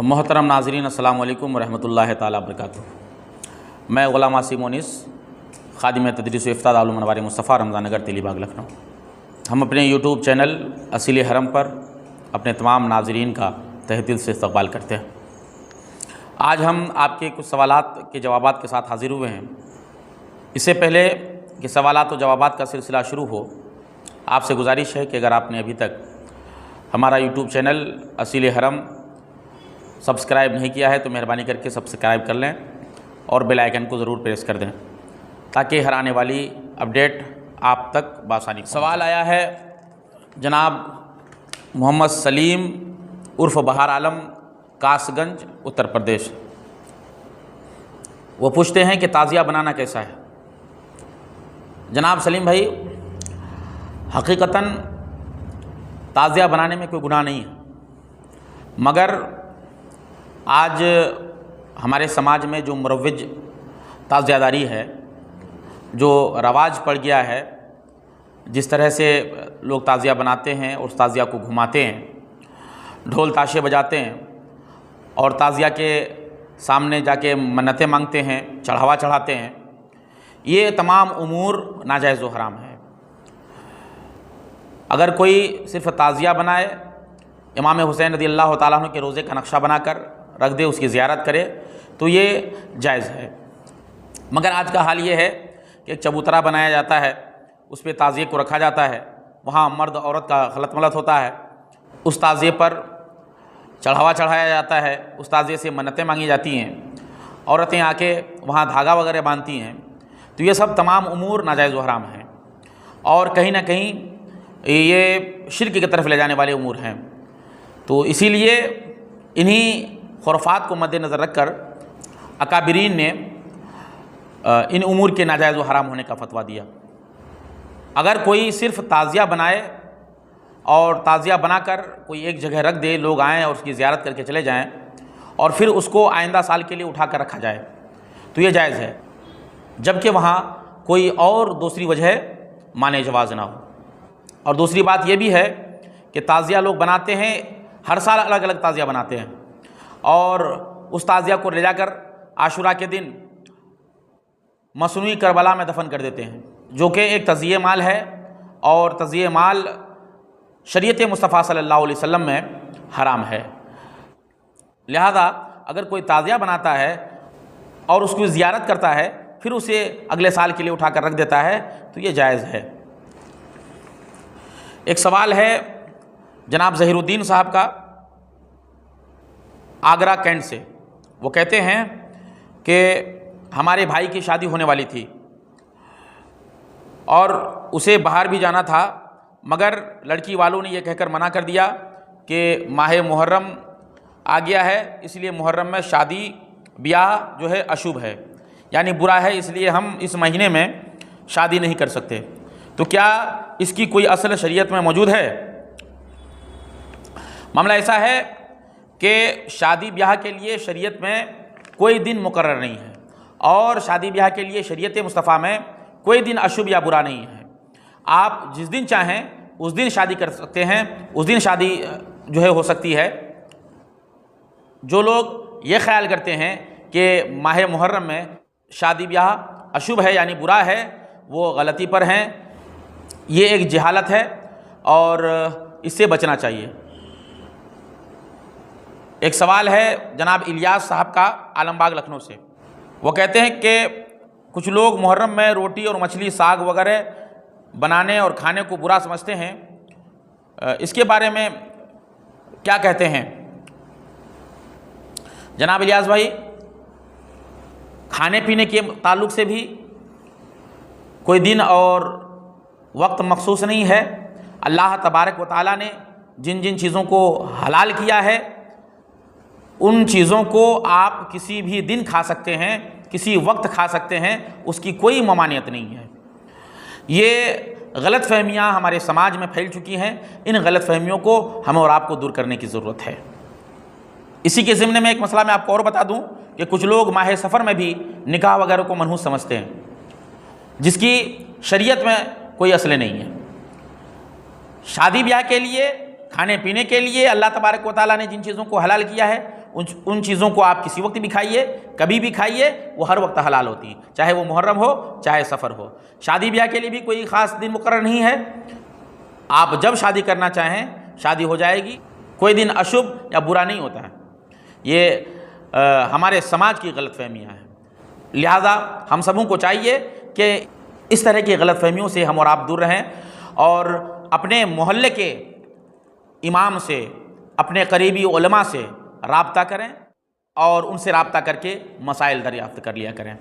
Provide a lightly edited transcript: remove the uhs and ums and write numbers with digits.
محترم ناظرین السلام علیکم ورحمۃ اللہ تعالیٰ وبرکاتہ۔ میں غلام عاصم مونس، خادم تدریس و افتاء دارالعلوم انوار مصطفیٰ رمضان نگر تیلی باغ لکھنؤ۔ ہم اپنے یوٹیوب چینل اصیل حرم پر اپنے تمام ناظرین کا تہہ دل سے استقبال کرتے ہیں۔ آج ہم آپ کے کچھ سوالات کے جوابات کے ساتھ حاضر ہوئے ہیں۔ اس سے پہلے کہ سوالات و جوابات کا سلسلہ شروع ہو، آپ سے گزارش ہے کہ اگر آپ نے ابھی تک ہمارا یوٹیوب چینل اصیل حرم سبسکرائب نہیں کیا ہے تو مہربانی کر کے سبسکرائب کر لیں اور بیل آئیکن کو ضرور پریس کر دیں تاکہ ہر آنے والی اپڈیٹ آپ تک بآسانی سوال آیا ہے جناب محمد سلیم عرف بہار عالم، کاس گنج، اتر پردیش۔ وہ پوچھتے ہیں کہ تعزیہ بنانا کیسا ہے؟ جناب سلیم بھائی، حقیقتاً تعزیہ بنانے میں کوئی گناہ نہیں ہے، مگر آج ہمارے سماج میں جو مروج تعزیہ داری ہے، جو رواج پڑ گیا ہے، جس طرح سے لوگ تعزیہ بناتے ہیں اور اس تعزیہ کو گھماتے ہیں، ڈھول تاشے بجاتے ہیں اور تعزیہ کے سامنے جا کے منتیں مانگتے ہیں، چڑھاوا چڑھاتے ہیں، یہ تمام امور ناجائز و حرام ہے۔ اگر کوئی صرف تعزیہ بنائے، امام حسین رضی اللہ تعالیٰ عنہ کے روزے کا نقشہ بنا کر رکھ دے، اس کی زیارت کرے تو یہ جائز ہے، مگر آج کا حال یہ ہے کہ ایک چبوترا بنایا جاتا ہے، اس پہ تعزیے کو رکھا جاتا ہے، وہاں مرد عورت کا خلط ملط ہوتا ہے، اس تعزیے پر چڑھاوا چڑھایا جاتا ہے، اس تعزیے سے منتیں مانگی جاتی ہیں، عورتیں آ کے وہاں دھاگا وغیرہ باندھتی ہیں، تو یہ سب تمام امور ناجائز و حرام ہیں اور کہیں نہ کہیں یہ شرک کی طرف لے جانے والے امور ہیں۔ تو اسی لیے انہی خرافات کو مد نظر رکھ کر اکابرین نے ان امور کے ناجائز و حرام ہونے کا فتویٰ دیا۔ اگر کوئی صرف تعزیہ بنائے اور تعزیہ بنا کر کوئی ایک جگہ رکھ دے، لوگ آئیں اور اس کی زیارت کر کے چلے جائیں اور پھر اس کو آئندہ سال کے لیے اٹھا کر رکھا جائے تو یہ جائز ہے، جبکہ وہاں کوئی اور دوسری وجہ مانے جواز نہ ہو۔ اور دوسری بات یہ بھی ہے کہ تعزیہ لوگ بناتے ہیں، ہر سال الگ الگ تعزیہ بناتے ہیں اور اس تعزیہ کو لے جا کر عاشوراء کے دن مصنوعی کربلا میں دفن کر دیتے ہیں، جو کہ ایک تزیہ مال ہے اور تزیہ مال شریعت مصطفیٰ صلی اللہ علیہ وسلم میں حرام ہے۔ لہذا اگر کوئی تعزیہ بناتا ہے اور اس کی زیارت کرتا ہے، پھر اسے اگلے سال کے لیے اٹھا کر رکھ دیتا ہے تو یہ جائز ہے۔ ایک سوال ہے جناب ظہیر الدین صاحب کا، آگرہ کینٹ سے۔ وہ کہتے ہیں کہ ہمارے بھائی کی شادی ہونے والی تھی اور اسے باہر بھی جانا تھا، مگر لڑکی والوں نے یہ کہہ کر منع کر دیا کہ ماہ محرم آ گیا ہے، اس لیے محرم میں شادی بیاہ جو ہے اشوبھ ہے، یعنی برا ہے، اس لیے ہم اس مہینے میں شادی نہیں کر سکتے۔ تو کیا اس کی کوئی اصل شریعت میں موجود ہے؟ معاملہ ایسا ہے کہ شادی بیاہ کے لیے شریعت میں کوئی دن مقرر نہیں ہے اور شادی بیاہ کے لیے شریعت مصطفیٰ میں کوئی دن اشوبھ یا برا نہیں ہے۔ آپ جس دن چاہیں اس دن شادی کر سکتے ہیں، اس دن شادی جو ہے ہو سکتی ہے۔ جو لوگ یہ خیال کرتے ہیں کہ ماہ محرم میں شادی بیاہ اشوبھ ہے یعنی برا ہے، وہ غلطی پر ہیں، یہ ایک جہالت ہے اور اس سے بچنا چاہیے۔ ایک سوال ہے جناب الیاس صاحب کا، عالم باغ لکھنؤ سے۔ وہ کہتے ہیں کہ کچھ لوگ محرم میں روٹی اور مچھلی، ساگ وغیرہ بنانے اور کھانے کو برا سمجھتے ہیں، اس کے بارے میں کیا کہتے ہیں؟ جناب الیاس بھائی، کھانے پینے کے تعلق سے بھی کوئی دن اور وقت مخصوص نہیں ہے۔ اللہ تبارک و تعالیٰ نے جن جن چیزوں کو حلال کیا ہے ان چیزوں کو آپ کسی بھی دن کھا سکتے ہیں، کسی وقت کھا سکتے ہیں، اس کی کوئی ممانعت نہیں ہے۔ یہ غلط فہمیاں ہمارے سماج میں پھیل چکی ہیں، ان غلط فہمیوں کو ہمیں اور آپ کو دور کرنے کی ضرورت ہے۔ اسی کے ضمن میں ایک مسئلہ میں آپ کو اور بتا دوں کہ کچھ لوگ ماہ سفر میں بھی نکاح وغیرہ کو منحوس سمجھتے ہیں، جس کی شریعت میں کوئی اصل نہیں ہے۔ شادی بیاہ کے لیے کھانے پینے کے لیے اللہ تبارک و تعالیٰ نے جن چیزوں کو حلال کیا ہے ان چیزوں کو آپ کسی وقت بھی کھائیے، کبھی بھی کھائیے، وہ ہر وقت حلال ہوتی ہیں، چاہے وہ محرم ہو چاہے سفر ہو۔ شادی بیاہ کے لیے بھی کوئی خاص دن مقرر نہیں ہے، آپ جب شادی کرنا چاہیں شادی ہو جائے گی، کوئی دن اشبھ یا برا نہیں ہوتا ہے۔ یہ ہمارے سماج کی غلط فہمیاں ہیں، لہذا ہم سبوں کو چاہیے کہ اس طرح کی غلط فہمیوں سے ہم اور آپ دور رہیں، اور اپنے محلے کے امام سے، اپنے قریبی علماء سے رابطہ کریں اور ان سے رابطہ کر کے مسائل دریافت کر لیا کریں۔